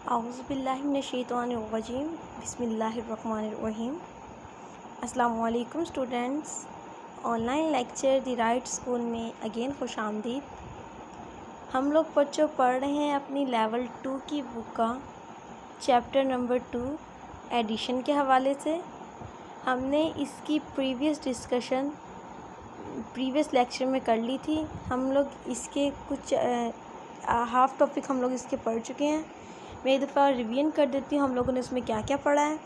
औज़ुबिल्लाहिमिनश्शैतानिर्रजीम बिस्मिल्लाहिर्रहमानिर्रहीम। अस्सलामु अलैकुम students. Online lecture the right school में अगेन खुश आमदीद। हम लोग बच्चों पढ़ रहे हैं अपनी लेवल 2 की बुक का चैप्टर नंबर 2 एडिशन के हवाले से। हमने इसकी प्रीवियस लेक्चर में कर ली थी। हम लोग इसके कुछ हाफ टॉपिक हम लोग इसके पढ़ चुके हैं। मैं एक दफ़ा रिवीजन कर देती हूँ हम लोगों ने इसमें क्या क्या पढ़ा है।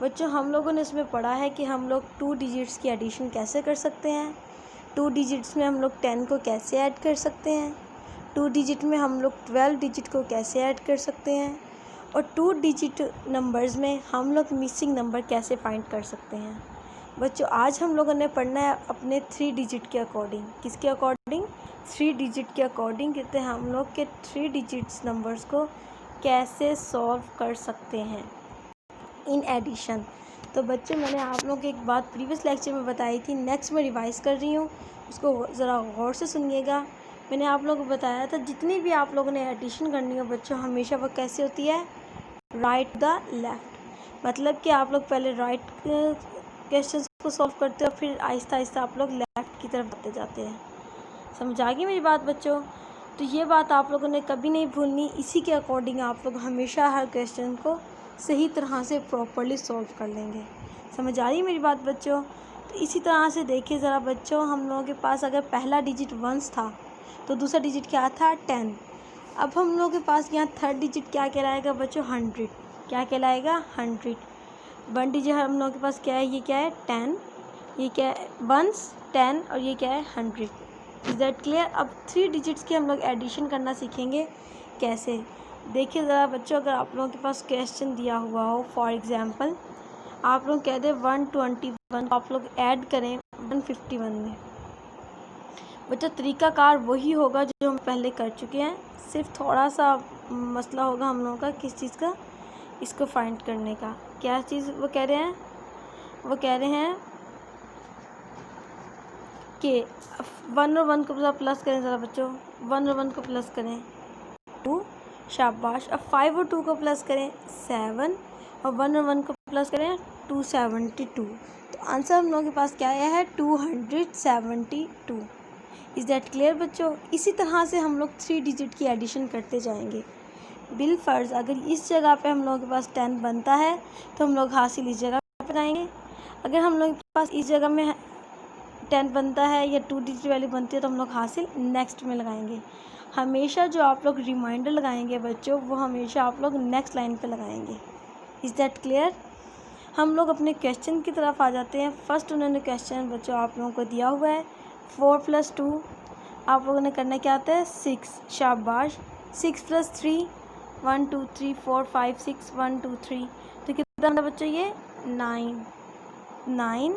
बच्चों, हम लोगों ने इसमें पढ़ा है कि हम लोग 2 डिजिट्स की एडिशन कैसे कर सकते हैं, 2 डिजिट्स में हम लोग 10 को कैसे ऐड कर सकते हैं, 2 डिजिट में हम लोग 12 डिजिट को कैसे ऐड कर सकते हैं, और 2 डिजिट नंबर्स में हम लोग मिसिंग नंबर कैसे फाइंड कर सकते हैं। बच्चों, आज हम लोगों ने पढ़ना है अपने 3 डिजिट के अकॉर्डिंग। किसके अकॉर्डिंग? 3 डिजिट के अकॉर्डिंग कहते हैं हम लोग के 3 डिजिट्स नंबर्स को कैसे सॉल्व कर सकते हैं इन एडिशन। तो बच्चे, मैंने आप लोगों को एक बात प्रीवियस लेक्चर में बताई थी, नेक्स्ट में रिवाइज़ कर रही हूँ, उसको ज़रा गौर से सुनिएगा। मैंने आप लोगों को बताया था जितनी भी आप लोगों ने एडिशन करनी हो बच्चों, हमेशा वो कैसे होती है? Right the left. मतलब कि आप लोग पहले राइट क्वेश्चन को सॉल्व करते हो, फिर आहिस्ता आहिस्ता आप लोग लेफ़्ट की तरफ आते जाते हैं। समझ आ गई मेरी बात बच्चों? तो ये बात आप लोगों ने कभी नहीं भूलनी। इसी के अकॉर्डिंग आप लोग हमेशा हर क्वेश्चन को सही तरह से प्रॉपर्ली सॉल्व कर लेंगे। समझ आ रही है मेरी बात बच्चों? तो इसी तरह से देखिए ज़रा बच्चों, हम लोगों के पास अगर पहला डिजिट 1 था तो दूसरा डिजिट क्या था? 10। अब हम लोगों के पास यहाँ थर्ड डिजिट क्या कहलाएगा बच्चों? 100। क्या कहलाएगा? 100। 1 डिजिट हम लोगों के पास क्या है? ये क्या है? 10। ये क्या है? 1s 10 और ये क्या है? 100। Is that clear? अब 3 डिजिट्स की हम लोग एडिशन करना सीखेंगे कैसे। देखिए ज़रा बच्चों, अगर आप लोगों के पास क्वेश्चन दिया हुआ हो, फॉर एग्ज़ाम्पल आप लोग कह दें 121 आप लोग ऐड करें 151 में। बच्चों, तरीक़ाकार वही होगा जो हम पहले कर चुके हैं, सिर्फ थोड़ा सा मसला होगा हम लोगों का किस चीज़ का? इसको फाइंड करने का। क्या चीज़ वो कह रहे हैं? वो कह रहे हैं कि 1 और 1 को प्लस करें ज़रा बच्चों। 1 और 1 को प्लस करें 2, शाबाश। अब 5 और 2 को प्लस करें 7, और 1 और 1 को प्लस करें 272। तो आंसर हम लोगों के पास क्या आया है? 272। इज़ दैट क्लियर बच्चों? इसी तरह से हम लोग 3 डिजिट की एडिशन करते जाएंगे। बिलफर्ज अगर इस जगह पे हम लोगों के पास 10 बनता है तो हम लोग हासिल इस जगह पे लगाएंगे। अगर हम लोग के पास इस जगह में 10 बनता है या 2 डिजिट वैल्यू बनती है तो हम लोग हासिल नेक्स्ट में लगाएंगे। हमेशा जो आप लोग रिमाइंडर लगाएंगे बच्चों, वो हमेशा आप लोग नेक्स्ट लाइन पे लगाएंगे। Is that clear? हम लोग अपने क्वेश्चन की तरफ आ जाते हैं। फर्स्ट उन्होंने क्वेश्चन बच्चों आप लोगों को दिया हुआ है 4 + 2। आप लोगों ने करना क्या आता है? 6। शाबाश। 6 + 3 1 2 3 4 5 6 1 2 3। तो कितना था बच्चों? ये 9।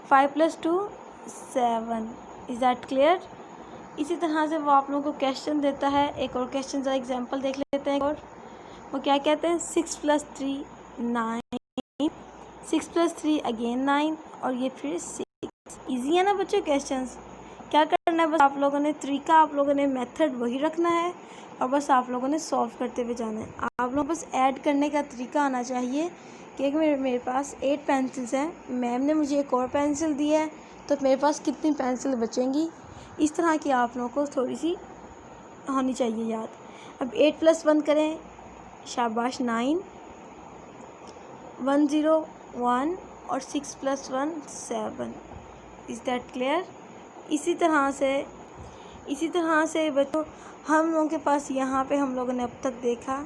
5 + 2 7। Is that clear? इसी तरह से वो आप लोगों को क्वेश्चन देता है। एक और क्वेश्चन ज़रा एग्जांपल देख लेते हैं। और वो क्या कहते हैं? 6 + 3 9, 6 + 3 अगेन 9, और ये फिर 6। ईजी है ना बच्चों क्वेश्चंस? क्या करना है बस आप लोगों ने, तरीका आप लोगों ने मेथड वही रखना है और बस आप लोगों ने सॉल्व करते हुए जाना है। आप लोग बस ऐड करने का तरीका आना चाहिए कि मेरे पास 8 पेंसिल्स हैं, मैम ने मुझे एक और पेंसिल दी है, तो मेरे पास कितनी पेंसिल बचेंगी? इस तरह की आप लोगों को थोड़ी सी होनी चाहिए याद। अब 8 + 1 करें, शाबाश 9, 1 0 1 और 6 + 1 7। Is that clear? इसी तरह से बच्चों हम लोगों के पास यहाँ पे हम लोगों ने अब तक देखा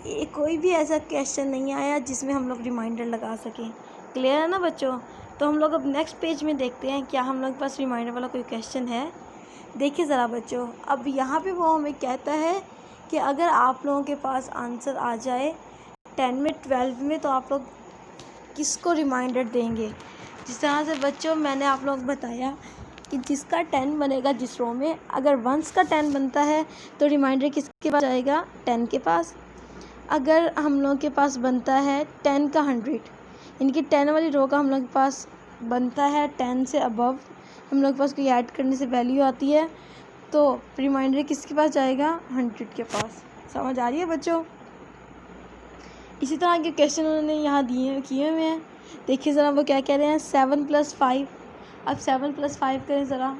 कि कोई भी ऐसा क्वेश्चन नहीं आया जिसमें हम लोग रिमाइंडर लगा सकें। क्लियर है ना बच्चों? तो हम लोग अब नेक्स्ट पेज में देखते हैं क्या हम लोग के पास रिमाइंडर वाला कोई क्वेश्चन है। देखिए ज़रा बच्चों, अब यहाँ पे वो हमें कहता है कि अगर आप लोगों के पास आंसर आ जाए 10 में 12 में तो आप लोग किसको रिमाइंडर देंगे। जिस तरह से बच्चों मैंने आप लोग बताया कि जिसका 10 बनेगा जिस रो में, अगर 1s का 10 बनता है तो रिमाइंडर किसके पास जाएगा? 10 के पास। अगर हम लोग के पास बनता है 10 का 100, इनकी 10 वाली रो का हम लोग के पास बनता है 10 से अबव, हम लोग के पास कोई ऐड करने से वैल्यू आती है, तो रिमाइंडर किसके पास जाएगा? 100 के पास। समझ आ रही है बच्चों? इसी तरह के क्वेश्चन उन्होंने यहाँ किए हुए हैं। देखिए ज़रा वो क्या कह रहे हैं, 7 + 5। अब 7 + 5 करें ज़रा,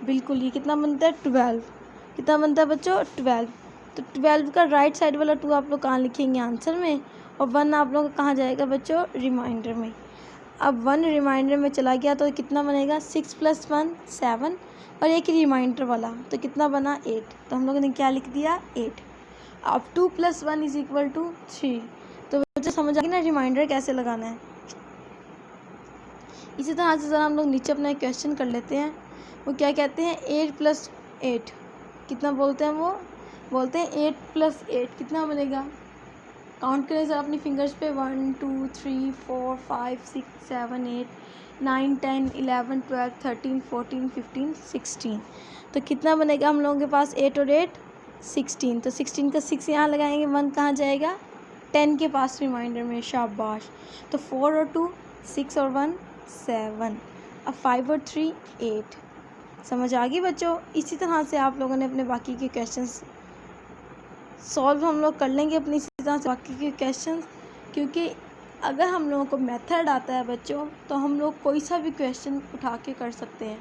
बिल्कुल ये कितना बनता है, 12। कितना बनता है बच्चों, 12। तो 12 का राइट साइड वाला 2 आप लोग कहाँ लिखेंगे, आंसर में, और 1 आप लोगों का कहाँ जाएगा बच्चों, रिमाइंडर में। अब 1 रिमाइंडर में चला गया तो कितना बनेगा, 6 + 1 7, और एक रिमाइंडर वाला तो कितना बना, 8। तो हम लोगों ने क्या लिख दिया, 8। अब 2 + 1 = 3। तो बच्चों समझ आ गया ना रिमाइंडर कैसे लगाना है। इसी तरह से ज़रा हम लोग नीचे अपना एक क्वेश्चन कर लेते हैं। वो क्या कहते हैं, 8 + 8 कितना बोलते हैं, वो बोलते हैं 8 + 8 कितना बनेगा। काउंट करें ज़रा अपनी फिंगर्स पे, 1 2 3 4 5 6 7 8 9 10 11 12 13 14 15 16। तो कितना बनेगा हम लोगों के पास, 8 और 8 16। तो 16 का 6 यहाँ लगाएंगे, 1 कहाँ जाएगा, 10 के पास रिमाइंडर में, शाबाश। तो 4 और 2 6 और 1 7। अब 5 और 3 8। समझ आ गई बच्चों। इसी तरह से आप लोगों ने अपने बाकी के क्वेश्चंस सॉल्व हम लोग कर लेंगे अपनी इसी तरह से बाकी के क्वेश्चंस, क्योंकि अगर हम लोगों को मेथड आता है बच्चों तो हम लोग कोई सा भी क्वेश्चन उठा के कर सकते हैं।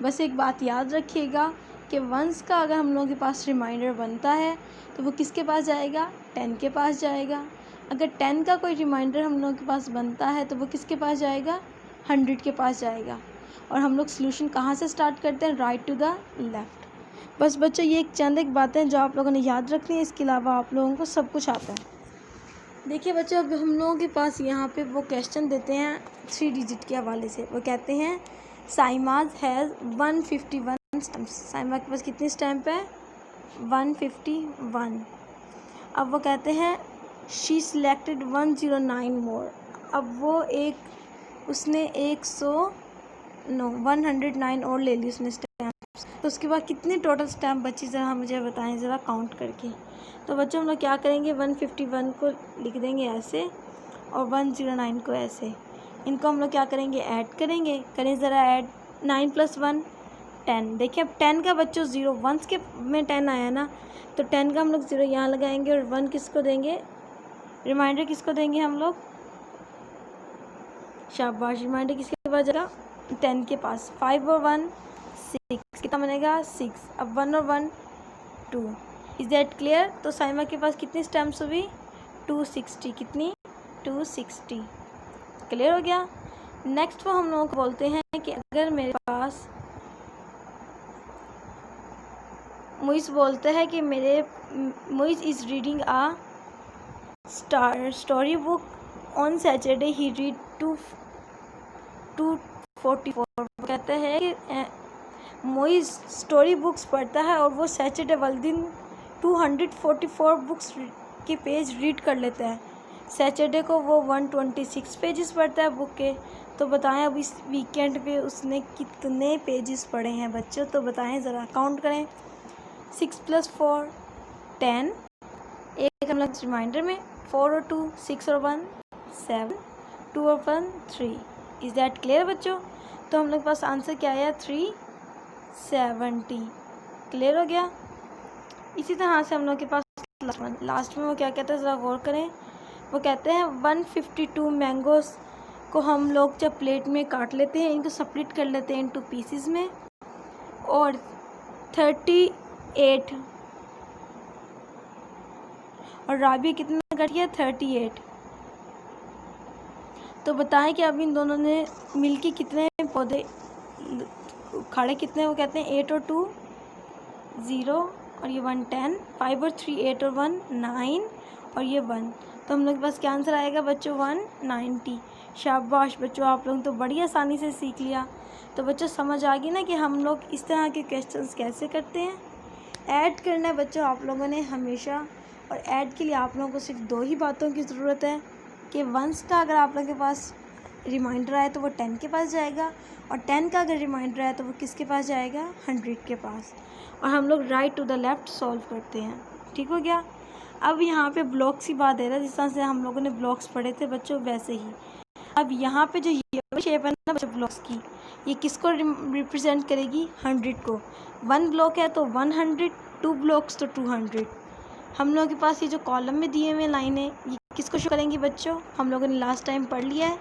बस एक बात याद रखिएगा कि वंस का अगर हम लोगों के पास रिमाइंडर बनता है तो वो किसके पास जाएगा, 10 के पास जाएगा। अगर 10 का कोई रिमाइंडर हम लोगों के पास बनता है तो वो किसके पास जाएगा, 100 के पास जाएगा। और हम लोग सोल्यूशन कहाँ से स्टार्ट करते हैं, राइट टू द लेफ़्ट। बस बच्चों ये एक चंद एक बातें जो आप लोगों ने याद रखनी है, इसके अलावा आप लोगों को सब कुछ आता है। देखिए बच्चों अब हम लोगों के पास यहाँ पे वो क्वेश्चन देते हैं 3 डिजिट के हवाले से। वो कहते हैं साइमाज हैज़ 151 स्टैम्प्स। साइमा के पास कितनी स्टैम्प है, 151। अब वो कहते हैं शी सिलेक्टेड 109 मोर। अब वो उसने 109 और ले ली उसने स्टैम्प। तो उसके बाद कितनी टोटल स्टैम्प बची, ज़रा मुझे बताएं ज़रा काउंट करके। तो बच्चों हम लोग क्या करेंगे, 151 को लिख देंगे ऐसे और 109 को ऐसे। इनको हम लोग क्या करेंगे, ऐड करेंगे। करें ज़रा ऐड, 9 + 1 10। देखिए अब 10 का बच्चों 0 वंस के में 10 आया ना, तो 10 का हम लोग 0 यहाँ लगाएंगे और 1 किसको देंगे, रिमाइंडर किसको देंगे हम लोग, शाबाश। रिमाइंडर किसके पास जाएगा, 10 के पास। 5 और 1 6, कितना बनेगा 6। अब 1 और 1 2। Is that clear. तो साइमा के पास कितनी स्टैम्प्स हुई, 260। कितनी, 260। क्लियर हो गया। नेक्स्ट वो हम लोग बोलते हैं कि अगर मेरे पास मुइज़ बोलता है कि Muiz is reading a story book on Saturday, he read 244। कहता है कि मुइज़ स्टोरी बुक्स पढ़ता है और वो सैटरडे वाले दिन 244 बुक्स के पेज रीड कर लेता है। सैटरडे को वो 126 पेजेस पढ़ता है बुक के। तो बताएं अब इस वीकेंड पे उसने कितने पेजेस पढ़े हैं बच्चों, तो बताएं ज़रा, काउंट करें। 6 + 4 10, एक हम लोग रिमाइंडर में, 4 और 2 6 और 1 7, 2 और 1 3। इज़ दैट क्लियर बच्चों। तो हम लोग के पास आंसर क्या आया, 370। क्लियर हो गया। इसी तरह से हम लोग के पास लास्ट में वो क्या कहते हैं, ज़रा गौर करें। वो कहते हैं 152 मैंगोज़ को हम लोग जब प्लेट में काट लेते हैं, इनको स्प्लिट कर लेते हैं इनटू पीसेस में, और 38 और राबिया कितना कट गया, 38। तो बताएं कि अब इन दोनों ने मिलके कितने पौधे खाड़े कितने, वो कहते हैं 8 और 2 0 और ये 1 10, 5 और 3 8 और 1 9 और ये 1। तो हम लोग के पास क्या आंसर आएगा बच्चों, 190। शाबाश बच्चों, आप लोग तो बड़ी आसानी से सीख लिया। तो बच्चों समझ आ गई ना कि हम लोग इस तरह के क्वेश्चंस कैसे करते हैं। ऐड करना है बच्चों आप लोगों ने हमेशा, और ऐड के लिए आप लोगों को सिर्फ 2 ही बातों की ज़रूरत है कि वंस का अगर आप लोगों के पास रिमाइंडर आए तो वो 10 के पास जाएगा, और 10 का अगर रिमाइंडर आए तो वो किसके पास जाएगा, 100 के पास। और हम लोग right to the left solve करते हैं। ठीक हो गया। अब यहाँ पे ब्लॉक्स की बात दे रहा है, जिस तरह से हम लोगों ने ब्लॉक्स पढ़े थे बच्चों वैसे ही। अब यहाँ पे जो ये शेप है ना बच्चों ब्लॉक्स की, ये किसको रिप्रेजेंट करेगी, 100 को। 1 ब्लॉक है तो 100, 2 ब्लॉक्स तो 200। हम लोगों के पास ये जो कॉलम में दिए हुए लाइनें, ये किसको शो करेंगी बच्चों? हम लोगों ने लास्ट टाइम पढ़ लिया है,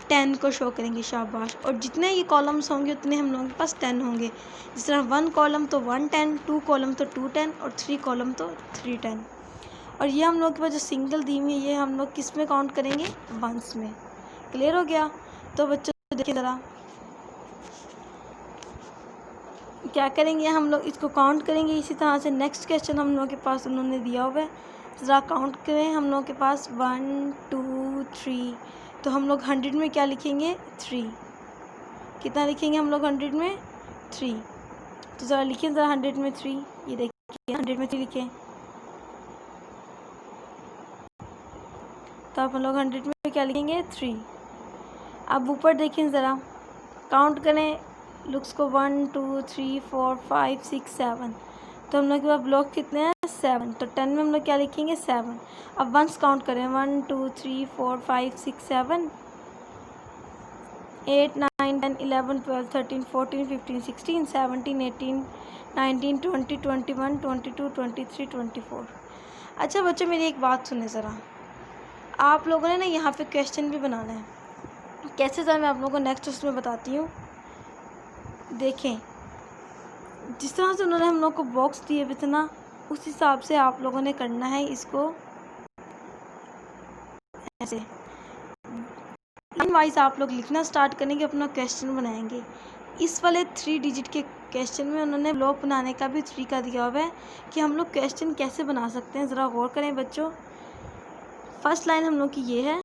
10 को शो करेंगे, शाबाश। और जितने ये कॉलम्स होंगे उतने हम लोगों के पास 10 होंगे। जिस तरह 1 कॉलम तो 110, 2 कॉलम तो 210 और 3 कॉलम तो 310। और ये हम लोग के पास जो सिंगल दी हुई है ये हम लोग किस में काउंट करेंगे? वंस में। क्लियर हो गया? तो बच्चों देखिए ज़रा क्या करेंगे, हम लोग इसको काउंट करेंगे। इसी तरह से नेक्स्ट क्वेश्चन हम लोग के पास उन्होंने दिया हुआ है, ज़रा काउंट करें। हम लोग के पास 1 2 3, तो हम लोग 100 में क्या लिखेंगे? 3। कितना लिखेंगे हम लोग 100 में? 3। तो ज़रा लिखें ज़रा 100 में 3। ये देखिए 100 में 3 लिखें, तो आप हम लोग 100 में क्या लिखेंगे? 3। अब ऊपर देखें ज़रा, काउंट करें लुक्स को, 1 2 3 4 5 6 7। तो हम लोग के पास ब्लॉक कितने हैं? 7। तो 10 में हम लोग क्या लिखेंगे? 7। अब वंस काउंट करें, 1 2 3 4 5 6 7 8 9 10 11 12 13 14 15 16 17 18 19 20 21 22 23 24। अच्छा बच्चों मेरी एक बात सुने ज़रा, आप लोगों ने ना यहाँ पे क्वेश्चन भी बनाना है। कैसे ज़रा मैं आप लोगों को नेक्स्ट उसमें बताती हूँ। देखें जिस तरह से उन्होंने हम लोग को बॉक्स दिए हुए थे ना, उस हिसाब से आप लोगों ने करना है इसको ऐसे। लाइन वाइज आप लोग लिखना स्टार्ट करेंगे, अपना क्वेश्चन बनाएंगे। इस वाले 3 डिजिट के क्वेश्चन में उन्होंने ब्लॉक बनाने का भी तरीका दिया हुआ है कि हम लोग क्वेश्चन कैसे बना सकते हैं। ज़रा गौर करें बच्चों। फर्स्ट लाइन हम लोग की ये है,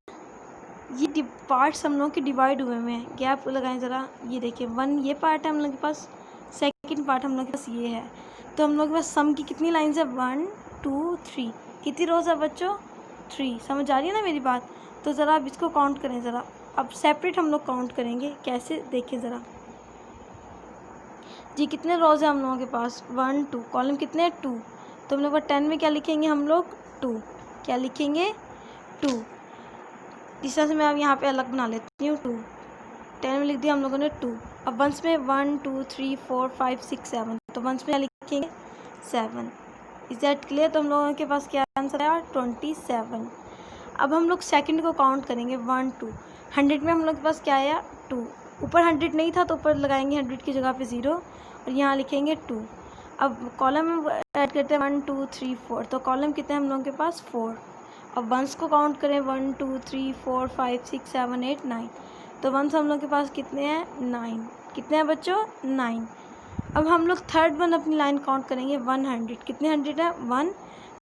ये पार्ट्स हम लोग के डिवाइड हुए हुए हैं। गैप लगाएं ज़रा, ये देखिए 1 ये पार्ट है हम लोग के पास, सेकंड पार्ट हम लोग के पास ये है। तो हम लोग के पास सम की कितनी लाइन्स है? 1 2 3। कितनी रोज़ है बच्चों? 3। समझ आ रही है ना मेरी बात? तो ज़रा अब इसको काउंट करें ज़रा। अब सेपरेट हम लोग काउंट करेंगे, कैसे देखें ज़रा जी। कितने रोज़ है हम लोगों के पास? 1 2। कॉलम कितने हैं? 2। तो हम लोग 10 में क्या लिखेंगे हम लोग? 2। क्या लिखेंगे? 2। इस तरह से मैं अब यहाँ पे अलग बना लेती हूँ। 2 10 में लिख दिया हम लोगों ने 2। अब वंस में 1 2 3 4 5 6 7। तो वंस में क्या लिखेंगे? 7। Is that clear? तो हम लोगों के पास क्या आंसर आया? 27। अब हम लोग सेकंड को काउंट करेंगे, 1 2। 100 में हम लोग के पास क्या आया? 2। ऊपर 100 नहीं था तो ऊपर लगाएंगे 100 की जगह पे 0 और यहाँ लिखेंगे 2। अब कॉलम में ऐड करते हैं 1 2 3 4। तो कॉलम कितने हैं हम लोगों के पास? 4। अब वंस को काउंट करें, 1 2 3 4 5 6 7 8 9। तो वंस हम लोग के पास कितने हैं? 9। कितने हैं बच्चों? 9। अब हम लोग थर्ड वन अपनी लाइन काउंट करेंगे, 100। कितने 100 है? 1।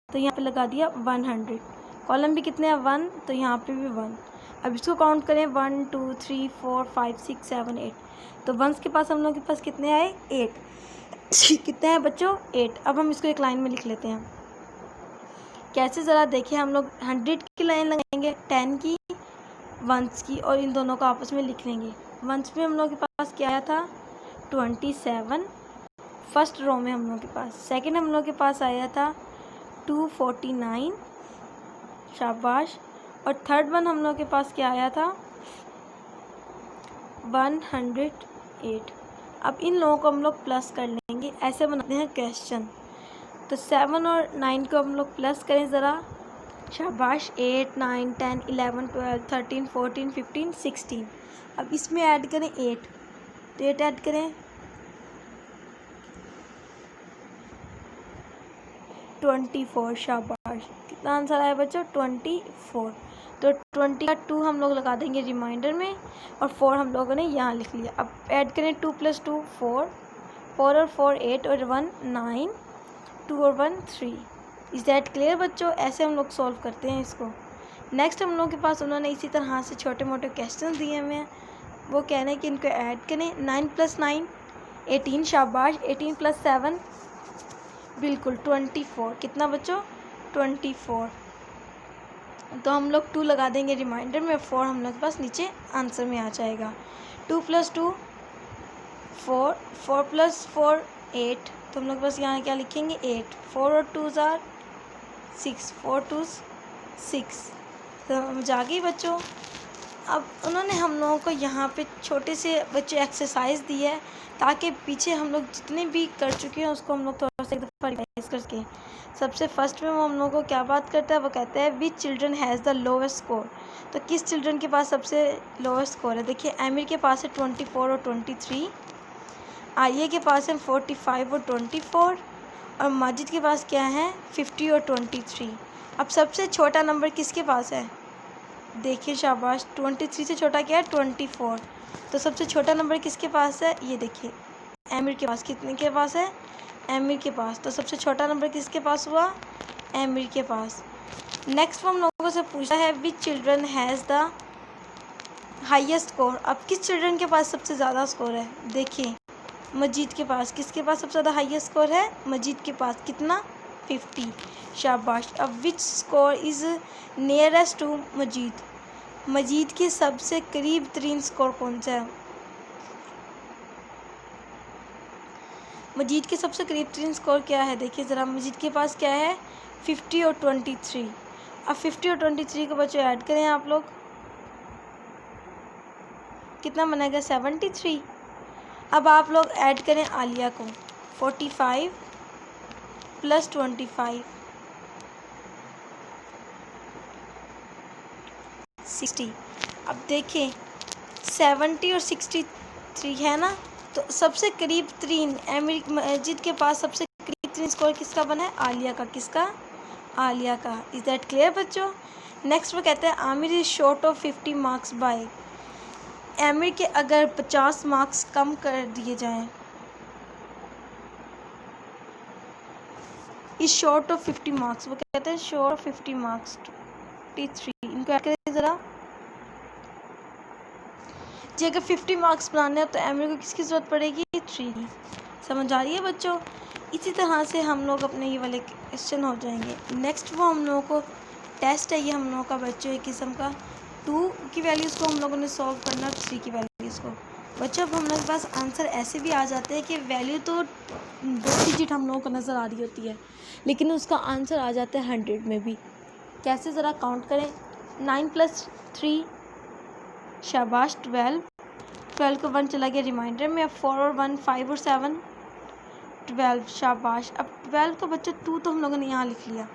तो यहाँ पे लगा दिया 100। कॉलम भी कितने हैं? 1। तो यहाँ पे भी 1। अब इसको काउंट करें, 1 2 3 4 5 6 7 8। तो वंस के पास हम लोग के पास कितने आए? 8। कितने हैं बच्चों? 8। अब हम इसको एक लाइन में लिख लेते हैं। कैसे ज़रा देखिए, हम लोग 100 की लाइन लगाएंगे, 10 की, वंस की, और इन दोनों को आपस में लिख लेंगे। वंस में हम लोग के पास क्या आया था? 27 फर्स्ट रो में हम लोग के पास। सेकंड हम लोग के पास आया था 249, शाबाश। और थर्ड वन हम लोग के पास क्या आया था? 108। अब इन लोगों को हम लोग प्लस कर लेंगे, ऐसे बनाते हैं क्वेश्चन। तो 7 और 9 को हम लोग प्लस करें ज़रा, शाबाश। 8 9 10 11 12 13 14 15 16। अब इसमें ऐड करें 8। तो 8 ऐड करें, 24, शाबाश। कितना आंसर आया बच्चों? 24। तो 20 का 2 हम लोग लगा देंगे रिमाइंडर में, और 4 हम लोगों ने यहाँ लिख लिया। अब ऐड करें 2 + 2 4, 4 और 4 8 और 1 9, 2 और 1 3। इज़ दैट क्लियर बच्चों? ऐसे हम लोग सॉल्व करते हैं इसको। नेक्स्ट हम लोग के पास उन्होंने इसी तरह से छोटे मोटे क्वेश्चन दिए हुए हैं। वो कह रहे हैं कि इनको ऐड करें, 9 + 9 18, शाबाश। 18 + 7 बिल्कुल 24। कितना बच्चों? 24। तो हम लोग 2 लगा देंगे रिमाइंडर में, 4 हम लोग के पास नीचे आंसर में आ जाएगा। 2 + 2 4, 4 + 4 8। तो हम लोग के पास यहाँ क्या लिखेंगे? 8। 4 और 2 = 6, 4 2 6। तो हम जा गई बच्चों। अब उन्होंने हम लोगों को यहाँ पे छोटे से बच्चे एक्सरसाइज दी है ताकि पीछे हम लोग जितने भी कर चुके हैं उसको हम लोग थोड़ा सा एक दफ़ा रिवाइज करके। सबसे फर्स्ट में वो हम लोगों को क्या बात करता है, वो कहता है विच children has the lowest score. तो किस चिल्ड्रन के पास सबसे लोवेस्ट स्कोर है? देखिए आमिर के पास है 24 और 23, आलिया के पास है 45 और 24 और माजिद के पास क्या है 50 और 23। अब सबसे छोटा नंबर किसके पास है? देखिए शाबाश, 23 से छोटा क्या है 24। तो सबसे छोटा नंबर किसके पास है? ये देखिए आमिर के पास। कितने के पास है? आमिर के पास। तो सबसे छोटा नंबर किसके पास हुआ? आमिर के पास। नेक्स्ट हम लोगों से पूछा है विच children has the highest score. अब किस चिल्ड्रन के पास सबसे ज़्यादा स्कोर है? देखिए मजीद के पास। किसके पास सबसे ज़्यादा हाईएस्ट स्कोर है? मजीद के पास। कितना? 50। शाबाश। अब विच स्कोर इज़ नियरेस्ट टू मजीद। मजीद के सबसे करीब तरीन स्कोर कौन सा है? मजीद के सबसे करीब तरीन स्कोर क्या है? देखिए ज़रा, मजीद के पास क्या है 50 और 23। अब 50 और 23 को बच्चों ऐड करें आप लोग, कितना बनेगा 73। अब आप लोग ऐड करें आलिया को, 45 प्लस 25 60। अब देखें 70 और 63 है ना, तो सबसे करीब तरीन मजीद के पास सबसे करीब तरीन स्कोर किसका बना है? आलिया का। किसका? आलिया का। इज़ दैट क्लियर बच्चों? नेक्स्ट वो कहते हैं Aamir is short of 50 marks bye. Aamir के अगर 50 मार्क्स कम कर दिए जाएं, इज़ शॉर्ट ऑफ 50 मार्क्स, वो कहते हैं शॉर्ट ऑफ 50 मार्क्स 23। इनको ऐड करें ज़रा जी। अगर 50 मार्क्स बनाने हो तो आमिर को किसकी ज़रूरत पड़ेगी? 3 की। समझ आ रही है बच्चों? इसी तरह से हम लोग अपने ये वाले क्वेश्चन हो जाएंगे। नेक्स्ट वो हम लोगों को टेस्ट है, ये हम लोगों का बच्चों एक किस्म का 2 की वैल्यूज़ को हम लोगों ने सॉल्व करना, 3 की वैल्यूज़ को। बच्चों अब हम लोग के पास आंसर ऐसे भी आ जाते हैं कि वैल्यू तो 2 डिजिट हम लोगों को नज़र आ रही होती है, लेकिन उसका आंसर आ जाता है 100 में भी। कैसे? ज़रा काउंट करें। 9 + 3, शाबाश 12 को 1 चला गया रिमाइंडर में। अब 4 और 1 5 और 7 12, शाबाश। अब 12 को बच्चों 2 तो हम लोगों ने यहाँ लिख लिया।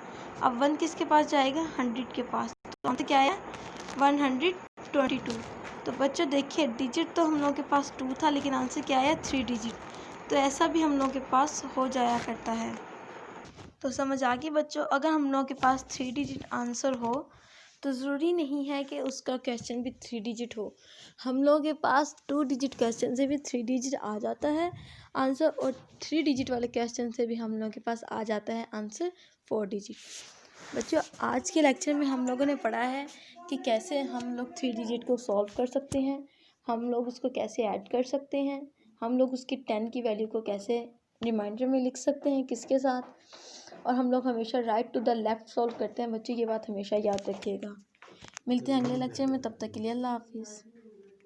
अब 1 किसके पास जाएगा? 100 के पास। तो आंसर क्या है? 122। तो बच्चों देखिए डिजिट तो हम लोगों के पास 2 था, लेकिन आंसर क्या आया? 3 डिजिट। तो ऐसा भी हम लोगों के पास हो जाया करता है। तो समझ आ गई बच्चों? अगर हम लोगों के पास 3 डिजिट आंसर हो तो ज़रूरी नहीं है कि उसका क्वेश्चन भी 3 डिजिट हो। हम लोगों के पास 2 डिजिट क्वेश्चन से भी 3 डिजिट आ जाता है आंसर, और 3 डिजिट वाले क्वेश्चन से भी हम लोगों के पास आ जाता है आंसर 4 डिजिट। बच्चों आज के लेक्चर में हम लोगों ने पढ़ा है कि कैसे हम लोग 3 डिजिट को सॉल्व कर सकते हैं, हम लोग उसको कैसे ऐड कर सकते हैं, हम लोग उसकी 10 की वैल्यू को कैसे रिमाइंडर में लिख सकते हैं किसके साथ, और हम लोग हमेशा right to the left solve करते हैं। बच्चों ये बात हमेशा याद रखिएगा। मिलते हैं अगले लेक्चर में, तब तक के लिए अल्लाह हाफिज़।